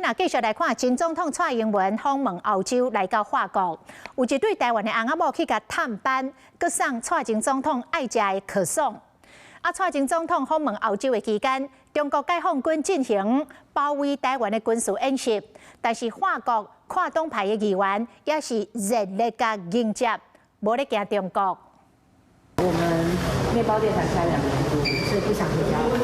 若继续来看，前总统蔡英文访问欧洲，来到法国，有一对台湾的翁仔某去甲探班，佮送蔡前总统爱食的可颂。蔡前总统访问欧洲的期间，中国解放军进行包围台湾的军事演习，但是法国跨党派的议员也是热烈甲迎接，无咧惊中国。我们面包店才开2年多，所以不想回家了。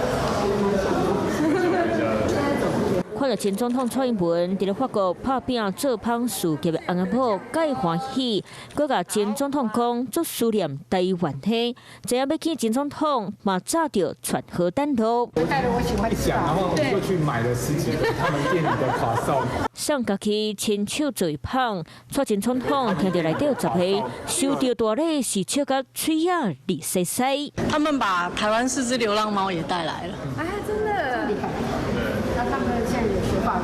看到前总统蔡英文伫咧法国拍拼做芳事业的翁仔某，介欢喜，佮甲前总统讲足思念台湾嘿。知影要见前总统，嘛早着传好单路。我带了我喜欢吃，然后我就去买了10几个他们店里的卡送。上家己亲手做芳，蔡前总统听到内底有10个，收到大礼是笑甲嘴眼绿西西。他们把台湾4只流浪猫也带来了。啊，真的厉害！那他们现在也学法语，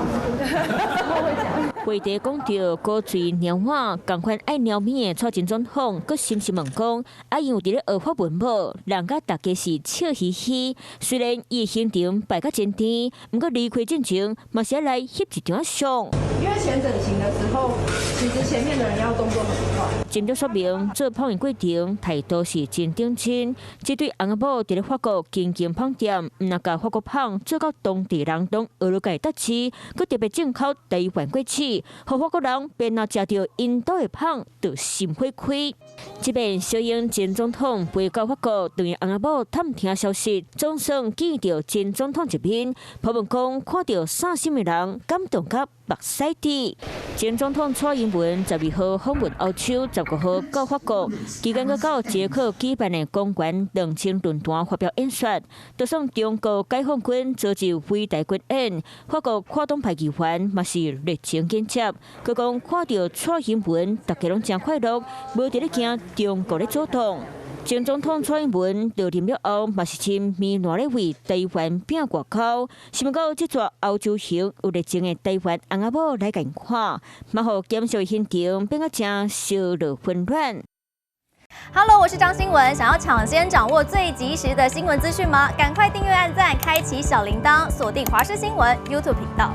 我会讲。话题讲到高嘴鸟碗，同款爱鸟面的蔡前总统，佮心问讲，因有伫咧学法文无，让甲大家是笑嘻嘻。虽然伊的行程排甲真甜，不过离开进前，嘛是要来翕一张相。因为前整形的时候，其实前面的人要动作很快。针对说明，做芳的过程态度是真认真。这对翁仔某伫咧法国经营芳店，唔那甲法国芳做到当地人拢学了解得吃，佮特别进口台湾过去，互法国人便若食到印度的芳，就心花开。这边小英前总统飞到法国，对翁仔某探听消息，总算见到前总统一面。普文讲看到啥什么人感动甲目屎滴。前总统蔡英文12号访问欧洲，19号到法国，期间佮到捷克举办的公园2000论坛发表演说，就算中国解放军组织围台军演，法国跨党派议员嘛是热情迎接。佮讲看到蔡英文，大家拢真快乐，无伫咧惊中国咧主动。前总统蔡英文到任了后，嘛是亲面热咧为台湾拼外交。希望到这座欧洲行有热情的台湾翁仔某来近看，嘛互检视现场变个真烧热温暖。Hello， 我是张新文。想要抢先掌握最及时的新闻资讯吗？赶快订阅、按赞、开启小铃铛，锁定华视新闻 YouTube 频道。